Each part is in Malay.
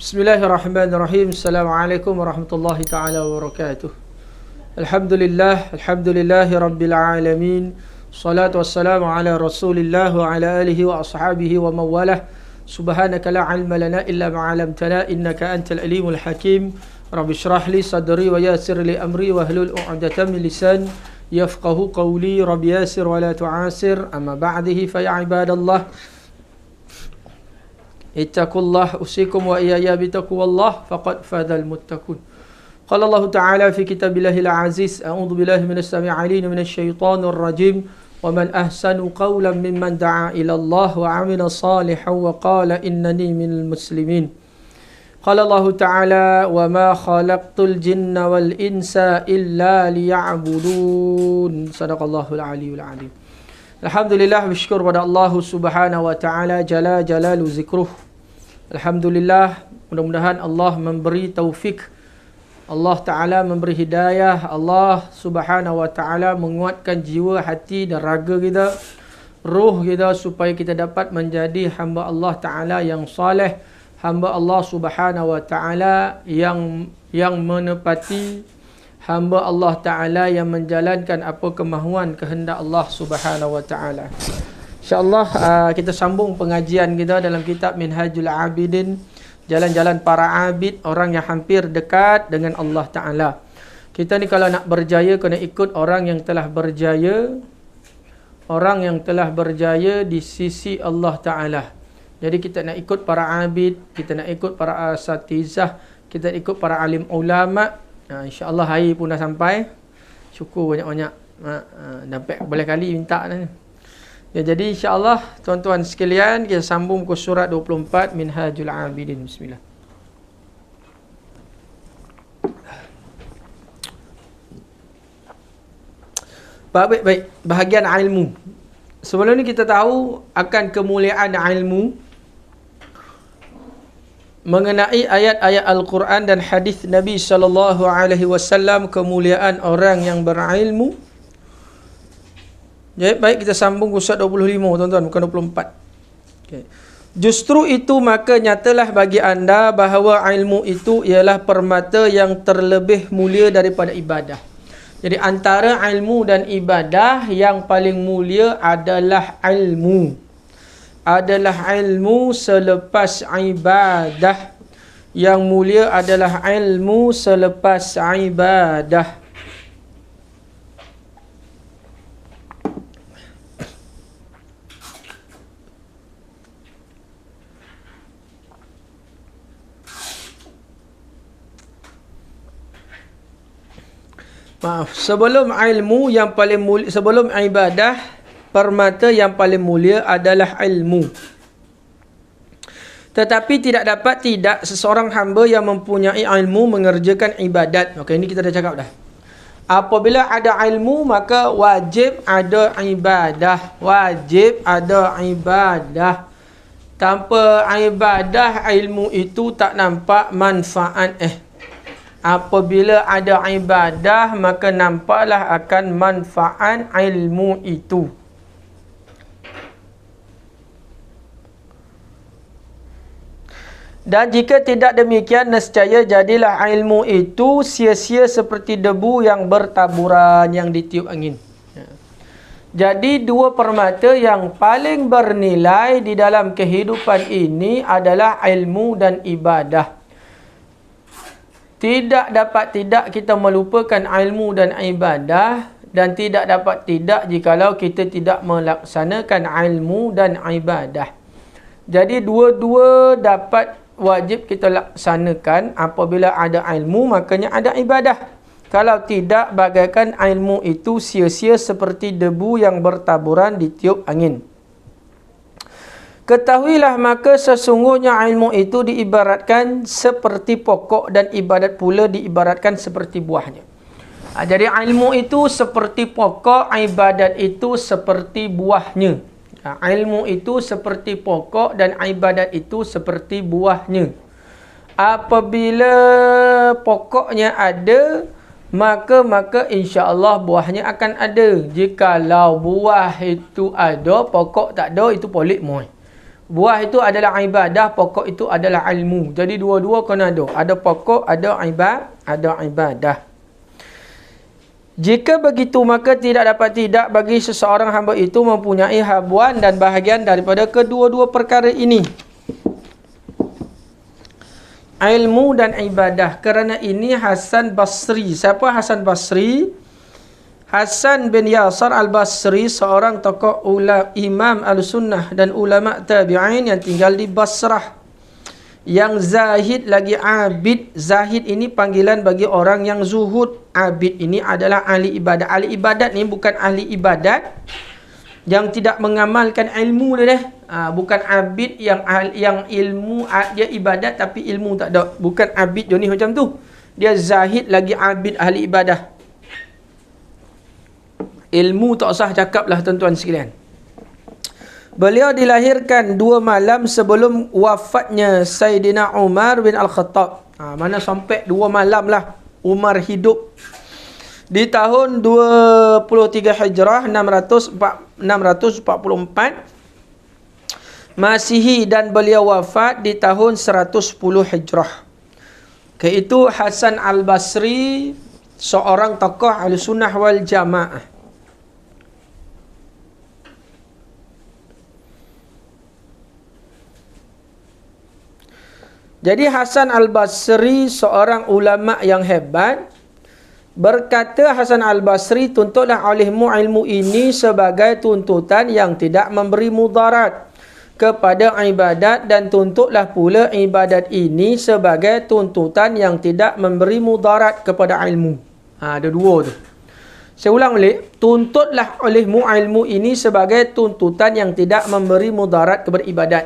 Bismillahirrahmanirrahim. Assalamualaikum warahmatullahi taala wabarakatuh. Alhamdulillahi rabbil alamin. Salatu wassalamu ala Rasulillah wa ala alihi wa ashabihi wa mawalah. Subhanaka la ilma lana illa ma 'allamtana innaka antal alimul hakim. Rabbi shrah li sadri wa yassir li amri wa hlul 'uqdatam min lisan yafqahu qawli. Rabbi yassir wa la tu'asir. Amma ba'dihi fa ya ibadallah, ittaqullah usikum wa iyaya bitaqwallah faqad fadal muttaqun. Qala Allah Ta'ala fi kitabillahil aziz, a'udzu billahi minas samii'il 'aliim minasy syaithaanir rajiim. Wa man ahsanu qawlan mimman da'a ila Allah wa 'amila shalihan wa qala innani minal muslimin. Qala Allah Ta'ala wa ma khalaqtul jinna wal insa illa liya'budun. Shadaqallahul 'aliyyul 'aliim. Alhamdulillah, bersyukur pada Allah Subhanahu wa taala jalla jalalu zikruh. Alhamdulillah, mudah-mudahan Allah memberi taufik, Allah taala memberi hidayah, Allah Subhanahu wa taala menguatkan jiwa, hati dan raga kita, ruh kita, supaya kita dapat menjadi hamba Allah taala yang soleh, hamba Allah Subhanahu wa taala yang menepati, hamba Allah Ta'ala yang menjalankan apa kemahuan kehendak Allah Subhanahu Wa Ta'ala. InsyaAllah kita sambung pengajian kita dalam kitab Minhajul Abidin, jalan-jalan para abid, orang yang hampir dekat dengan Allah Ta'ala. Kita ni kalau nak berjaya, kena ikut orang yang telah berjaya, orang yang telah berjaya di sisi Allah Ta'ala. Jadi kita nak ikut para abid, kita nak ikut para asatizah, kita nak ikut para alim ulama'. InsyaAllah hari pun dah sampai. Syukur banyak-banyak. Dapat boleh kali minta dah. Ya, jadi insyaAllah tuan-tuan sekalian, kita sambung ke surat 24 Minhajul Abidin. Bismillah. Baik. Bahagian ilmu. Sebelum ni kita tahu akan kemuliaan ilmu, mengenai ayat-ayat Al-Quran dan hadis Nabi SAW, kemuliaan orang yang berilmu. Jadi baik, kita sambung ke surat 25 tuan-tuan, bukan 24. Okay. Justru itu maka nyatalah bagi anda bahawa ilmu itu ialah permata yang terlebih mulia daripada ibadah. Jadi antara ilmu dan ibadah, yang paling mulia adalah ilmu. Adalah ilmu selepas ibadah. Yang mulia adalah ilmu selepas ibadah. Sebelum ilmu yang paling mulia, sebelum ibadah, permata yang paling mulia adalah ilmu. Tetapi tidak seseorang hamba yang mempunyai ilmu mengerjakan ibadat. Okey, ini kita dah cakap dah. Apabila ada ilmu, maka wajib ada ibadah. Wajib ada ibadah. Tanpa ibadah, ilmu itu tak nampak manfaat. Apabila ada ibadah, maka nampaklah akan manfaat ilmu itu. Dan jika tidak demikian, nescaya jadilah ilmu itu sia-sia seperti debu yang bertaburan, yang ditiup angin. Jadi dua permata yang paling bernilai di dalam kehidupan ini adalah ilmu dan ibadah. Tidak dapat tidak kita melupakan ilmu dan ibadah, dan tidak dapat tidak jikalau kita tidak melaksanakan ilmu dan ibadah. Jadi dua-dua dapat wajib kita laksanakan. Apabila ada ilmu, makanya ada ibadah. Kalau tidak, bagaikan ilmu itu sia-sia seperti debu yang bertaburan ditiup angin. Ketahuilah maka sesungguhnya ilmu itu diibaratkan seperti pokok, dan ibadat pula diibaratkan seperti buahnya. Jadi ilmu itu seperti pokok, ibadat itu seperti buahnya. Ilmu itu seperti pokok dan ibadat itu seperti buahnya. Apabila pokoknya ada, maka insya-Allah buahnya akan ada. Jikalau buah itu ada, pokok tak ada, itu polik moi. Buah itu adalah ibadah, pokok itu adalah ilmu. Jadi dua-dua kena ada. Ada pokok, ada ibadah. Jika begitu, maka tidak dapat tidak bagi seseorang hamba itu mempunyai habuan dan bahagian daripada kedua-dua perkara ini. Ilmu dan ibadah. Kerana ini Hasan Basri. Siapa Hasan Basri? Hasan bin Yasar al-Basri, seorang tokoh imam al-sunnah dan ulama tabi'in yang tinggal di Basrah. Yang zahid lagi abid. Zahid ini panggilan bagi orang yang zuhud. Abid ini adalah ahli ibadat. Ahli ibadat ni bukan ahli ibadat yang tidak mengamalkan ilmu dia. Bukan abid yang ilmu, dia ibadat tapi ilmu tak ada. Bukan abid jenis macam tu. Dia zahid lagi abid, ahli ibadah. Ilmu tak usah cakap lah tuan-tuan sekalian. Beliau dilahirkan 2 malam sebelum wafatnya Sayyidina Umar bin Al-Khattab. Mana sampai 2 malam lah Umar hidup. Di tahun 23 Hijrah 644 Masihi, dan beliau wafat di tahun 110 Hijrah. Itu Hasan Al-Basri, seorang tokoh Ahlussunnah wal Jamaah. Jadi Hasan Al-Basri seorang ulama yang hebat. Berkata Hasan Al-Basri, tuntutlah olehmu ilmu ini sebagai tuntutan yang tidak memberi mudarat kepada ibadat, dan tuntutlah pula ibadat ini sebagai tuntutan yang tidak memberi mudarat kepada ilmu. Ada dua tu. Saya ulang balik. Tuntutlah olehmu ilmu ini sebagai tuntutan yang tidak memberi mudarat kepada ibadat.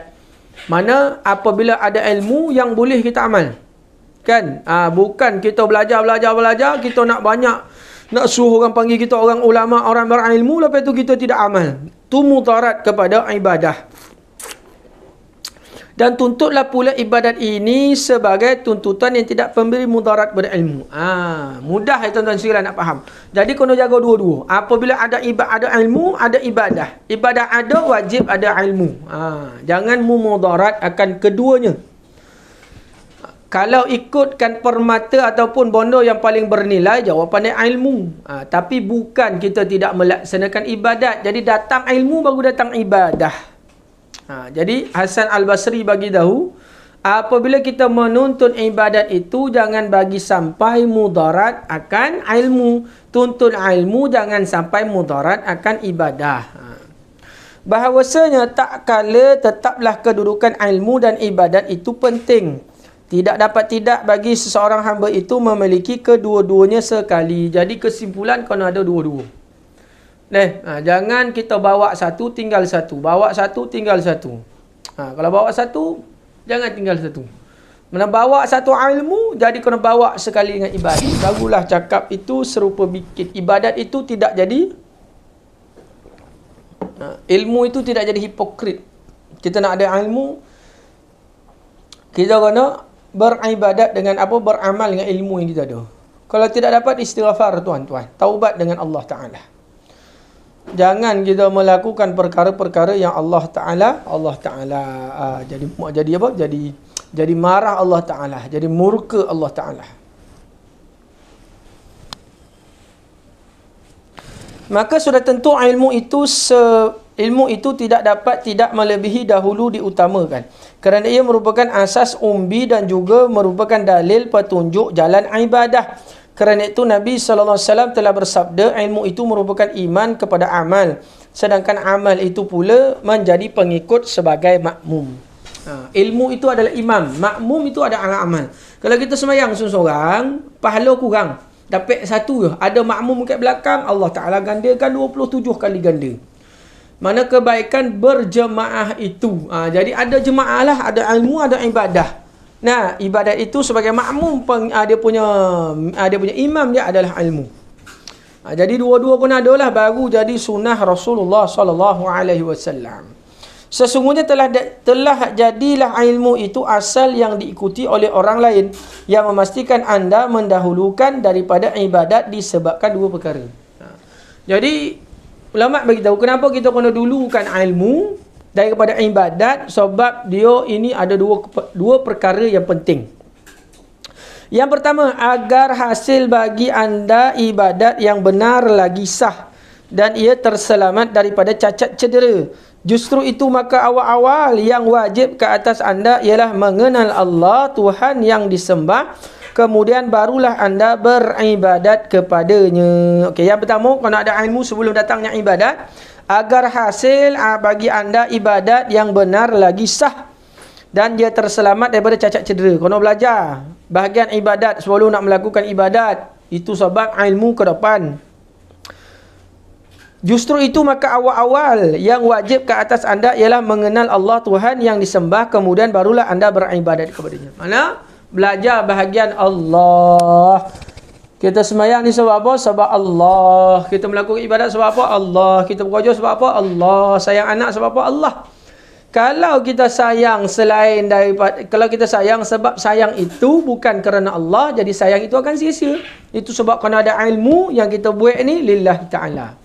Mana apabila ada ilmu yang boleh kita amal. Kan? Bukan kita belajar, kita nak banyak, nak suruh orang panggil kita orang ulama, orang berilmu, lepas tu kita tidak amal. Tu mudarat kepada ibadah. Dan tuntutlah pula ibadat ini sebagai tuntutan yang tidak memberi mudarat kepada ilmu. Mudah ya tuan-tuan sekalian nak faham. Jadi kena jaga dua-dua. Apabila ada ilmu, ada ibadah. Ibadah ada, wajib ada ilmu. Jangan mudarat akan keduanya. Kalau ikutkan permata ataupun bondo yang paling bernilai, jawapannya ilmu. Tapi bukan kita tidak melaksanakan ibadat. Jadi datang ilmu baru datang ibadah. Jadi Hasan Al-Basri bagi tahu, apabila kita menuntut ibadat itu jangan bagi sampai mudarat akan ilmu. Tuntut ilmu jangan sampai mudarat akan ibadah. Bahawasanya tak kala tetaplah kedudukan ilmu dan ibadat itu penting. Tidak dapat tidak bagi seseorang hamba itu memiliki kedua-duanya sekali. Jadi kesimpulan kena ada dua-dua. Jangan kita bawa satu tinggal satu, bawa satu tinggal satu. Kalau bawa satu, jangan tinggal satu. Mana bawa satu ilmu, jadi kena bawa sekali dengan ibadat. Barulah cakap itu serupa bikit. Ibadat itu tidak jadi, ilmu itu tidak jadi hipokrit. Kita nak ada ilmu, kita kena beribadat dengan apa? Beramal dengan ilmu yang kita ada. Kalau tidak dapat, istighfar tuan-tuan. Taubat dengan Allah Ta'ala. Jangan kita melakukan perkara-perkara yang Allah Ta'ala jadi apa? Jadi marah Allah Ta'ala, jadi murka Allah Ta'ala. Maka sudah tentu ilmu itu tidak dapat tidak melebihi dahulu diutamakan. Kerana ia merupakan asas umbi dan juga merupakan dalil petunjuk jalan ibadah. Kerana itu Nabi SAW telah bersabda, ilmu itu merupakan iman kepada amal. Sedangkan amal itu pula menjadi pengikut sebagai makmum. Ilmu itu adalah imam. Makmum itu adalah amal. Kalau kita sembahyang seorang, pahala kurang. Dapat satu je. Ada makmum kat belakang, Allah Ta'ala gandakan 27 kali ganda. Mana kebaikan berjemaah itu. Jadi ada jemaah lah, ada ilmu, ada ibadah. Nah, ibadat itu sebagai makmum, dia punya imam dia adalah ilmu. Jadi dua-dua kena ada lah, baru jadi sunnah Rasulullah SAW. Sesungguhnya telah jadilah ilmu itu asal yang diikuti oleh orang lain yang memastikan anda mendahulukan daripada ibadat disebabkan dua perkara. Jadi ulama bagi tahu kenapa kita kena dulukan ilmu daripada ibadat, sebab dia ini ada dua perkara yang penting. Yang pertama, agar hasil bagi anda ibadat yang benar lagi sah dan ia terselamat daripada cacat cedera. Justru itu maka awal-awal yang wajib ke atas anda ialah mengenal Allah, Tuhan yang disembah. Kemudian barulah anda beribadat kepadanya. Okey, yang pertama, kalau ada ilmu sebelum datangnya ibadat, agar hasil bagi anda ibadat yang benar lagi sah dan dia terselamat daripada cacat cedera. Kena belajar bahagian ibadat sebelum nak melakukan ibadat. Itu sebab ilmu ke depan. Justru itu maka awal-awal yang wajib ke atas anda ialah mengenal Allah, Tuhan yang disembah, kemudian barulah anda beribadat kepadanya. Mana? Belajar bahagian Allah. Kita sembahyang ni sebab apa? Sebab Allah. Kita melakukan ibadat sebab apa? Allah. Kita bekerja sebab apa? Allah. Sayang anak sebab apa? Allah. Kalau kita sayang selain daripada, kalau kita sayang sebab sayang itu bukan kerana Allah, jadi sayang itu akan sia-sia. Itu sebab kerana ada ilmu yang kita buat ni lillahi ta'ala.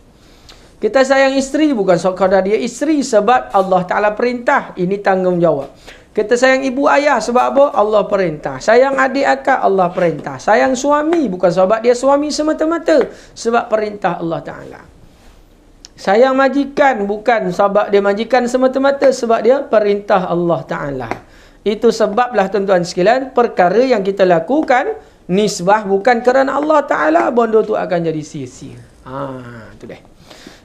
Kita sayang isteri bukan kerana dia isteri, sebab Allah Ta'ala perintah. Ini tanggungjawab. Kita sayang ibu ayah sebab apa? Allah perintah. Sayang adik akak, Allah perintah. Sayang suami bukan sebab dia suami semata-mata, sebab perintah Allah Ta'ala. Sayang majikan bukan sebab dia majikan semata-mata, sebab dia perintah Allah Ta'ala. Itu sebablah tuan-tuan sekalian, perkara yang kita lakukan nisbah bukan kerana Allah Ta'ala, benda tu akan jadi sia-sia. Itu deh.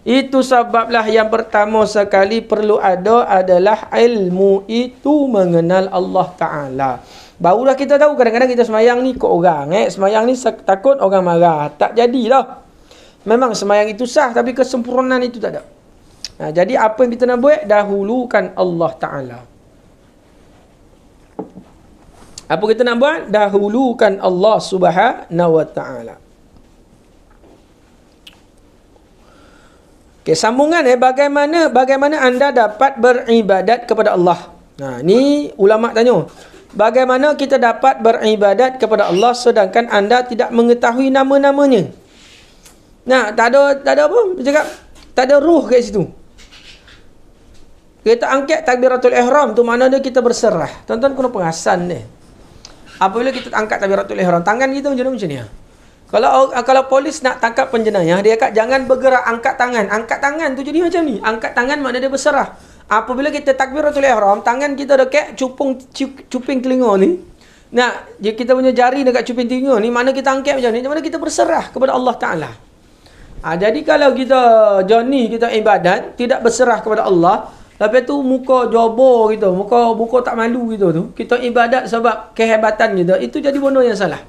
Itu sebablah yang pertama sekali perlu ada adalah ilmu itu, mengenal Allah Ta'ala. Barulah kita tahu. Kadang-kadang kita semayang ni ikut orang. Semayang ni takut orang marah. Tak jadilah. Memang semayang itu sah, tapi kesempurnaan itu tak ada. Jadi apa yang kita nak buat? Dahulukan Allah Ta'ala. Apa kita nak buat? Dahulukan Allah Subhanahu Wa Ta'ala. Okay, sambungan bagaimana anda dapat beribadat kepada Allah. Ni ulama tanya. Bagaimana kita dapat beribadat kepada Allah sedangkan anda tidak mengetahui nama-namanya? Tak ada apa? Dia cakap tak ada ruh kat situ. Kita angkat takbiratul ihram tu mana dia kita berserah. Tuan-tuan kena perasan ni. Apabila kita angkat takbiratul ihram, tangan kita macam ni. Kalau polis nak tangkap penjenayah, dia kata jangan bergerak, angkat tangan. Angkat tangan tu jadi macam ni. Angkat tangan makna dia berserah. Apabila kita takbiratul ihram, tangan kita dekat cuping telinga ni. Kita punya jari dekat cuping telinga ni, mana kita angkat macam ni, mana kita berserah kepada Allah Ta'ala. Jadi kalau kita Johnny kita ibadat tidak berserah kepada Allah, lepas tu muka jobor gitu, muka tak malu gitu tu, kita ibadat sebab kehebatan kita, itu jadi benda yang salah.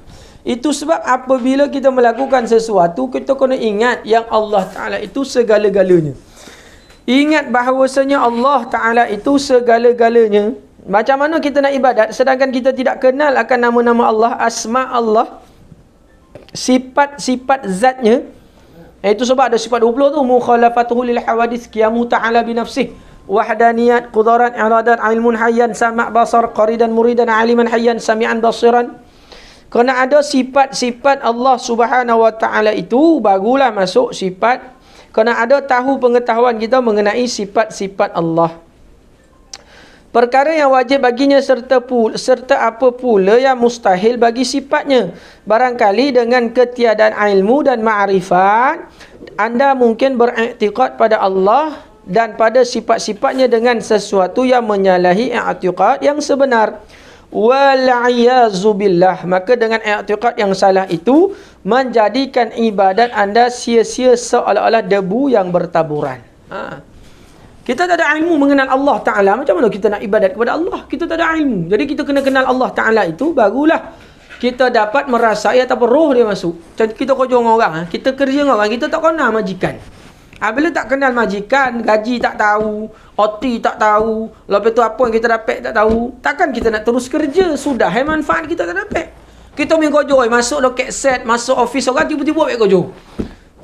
Itu sebab apabila kita melakukan sesuatu, kita kena ingat yang Allah Ta'ala itu segala-galanya. Ingat bahawasanya Allah Ta'ala itu segala-galanya. Macam mana kita nak ibadat sedangkan kita tidak kenal akan nama-nama Allah, asma Allah, sifat-sifat zatnya. Itu sebab ada sifat 20 tu. Mukhalafatuhu lil hawadith, qiyamu ta'ala binafsih, wahdaniyat, qudaran, iradan, ilmun hayyan, sama' basar, qaridan, muridan, aliman hayyan, sami'an basiran. Kerana ada sifat-sifat Allah Subhanahu Wa Ta'ala itu, barulah masuk sifat. Kerana ada tahu pengetahuan kita mengenai sifat-sifat Allah. Perkara yang wajib baginya serta apa pula yang mustahil bagi sifatnya. Barangkali dengan ketiadaan ilmu dan ma'rifat, anda mungkin beriktikad pada Allah dan pada sifat-sifatnya dengan sesuatu yang menyalahi i'tiqad yang sebenar. Wal'iyazu billah. Maka dengan i'tiqad yang salah itu menjadikan ibadat anda sia-sia seolah-olah debu yang bertaburan. Kita tak ada ilmu mengenal Allah Ta'ala, macam mana kita nak ibadat kepada Allah? Kita tak ada ilmu. Jadi kita kena kenal Allah Ta'ala itu, barulah kita dapat merasai ataupun roh dia masuk. Macam kita kerja dengan orang, kita kerja dengan orang, kita tak kenal majikan. Bila tak kenal majikan, gaji tak tahu, OT tak tahu, lepas tu apa yang kita dapat tak tahu, takkan kita nak terus kerja? Sudah, manfaat kita tak dapat. Kita main kerja, masuk loket set, masuk office orang, tiba-tiba buat kerja.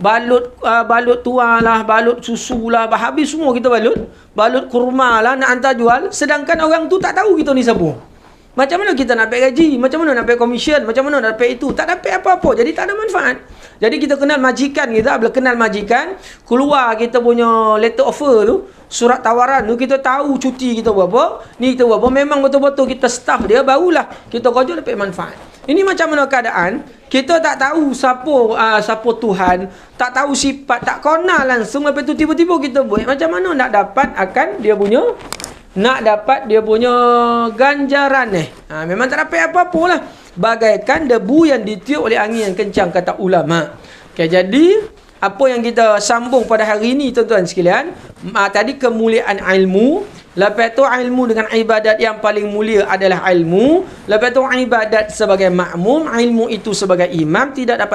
Balut tuang lah, balut susu lah, habis semua kita balut kurma lah, nak hantar jual, sedangkan orang tu tak tahu kita ni siapa. Macam mana kita nak dapat gaji, macam mana nak dapat komisen, macam mana nak dapat itu, tak dapat apa-apa, jadi tak ada manfaat. Jadi kita kenal majikan kita, bila kenal majikan, keluar kita punya letter offer tu, surat tawaran tu kita tahu cuti kita berapa, ni kita berapa, memang betul-betul kita staff dia, barulah kita kerja dapat manfaat. Ini macam mana keadaan? Kita tak tahu siapa Tuhan, tak tahu sifat, tak kenal langsung, lepas tu tiba-tiba kita buat. Macam mana nak dapat ganjaran ni? Memang tak dapat apa-apa lah. Bagaikan debu yang ditiup oleh angin yang kencang, kata ulama. Okay, jadi apa yang kita sambung pada hari ini tuan-tuan sekalian, tadi kemuliaan ilmu, lepas tu ilmu dengan ibadat yang paling mulia adalah ilmu, lepas tu ibadat sebagai makmum, ilmu itu sebagai imam, tidak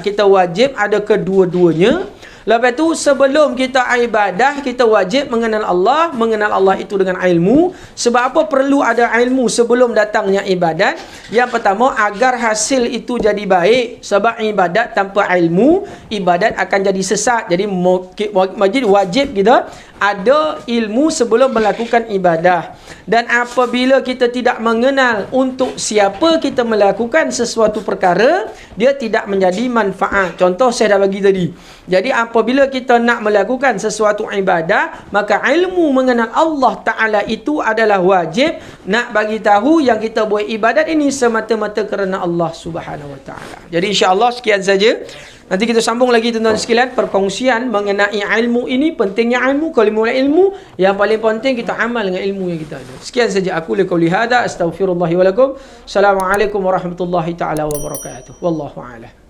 kita wajib ada kedua-duanya. Lepas tu sebelum kita ibadah, kita wajib mengenal Allah itu dengan ilmu. Sebab apa perlu ada ilmu sebelum datangnya ibadat? Yang pertama, agar hasil itu jadi baik. Sebab ibadat tanpa ilmu, ibadat akan jadi sesat. Jadi wajib kita ada ilmu sebelum melakukan ibadah. Dan apabila kita tidak mengenal untuk siapa kita melakukan sesuatu perkara, dia tidak menjadi manfaat. Contoh saya dah bagi tadi. Jadi apabila kita nak melakukan sesuatu ibadah, maka ilmu mengenal Allah Ta'ala itu adalah wajib. Nak bagi tahu yang kita buat ibadat ini semata-mata kerana Allah Subhanahu Wa Ta'ala. Jadi insya-Allah sekian saja. Nanti kita sambung lagi tuan-tuan sekalian, perkongsian mengenai ilmu ini, pentingnya ilmu. Kalau mulai ilmu, yang paling penting kita amal dengan ilmu yang kita ada. Sekian saja aku qauli hada, astaghfirullah wa lakum. Assalamualaikum warahmatullahi taala wabarakatuh. Wallahu a'lam.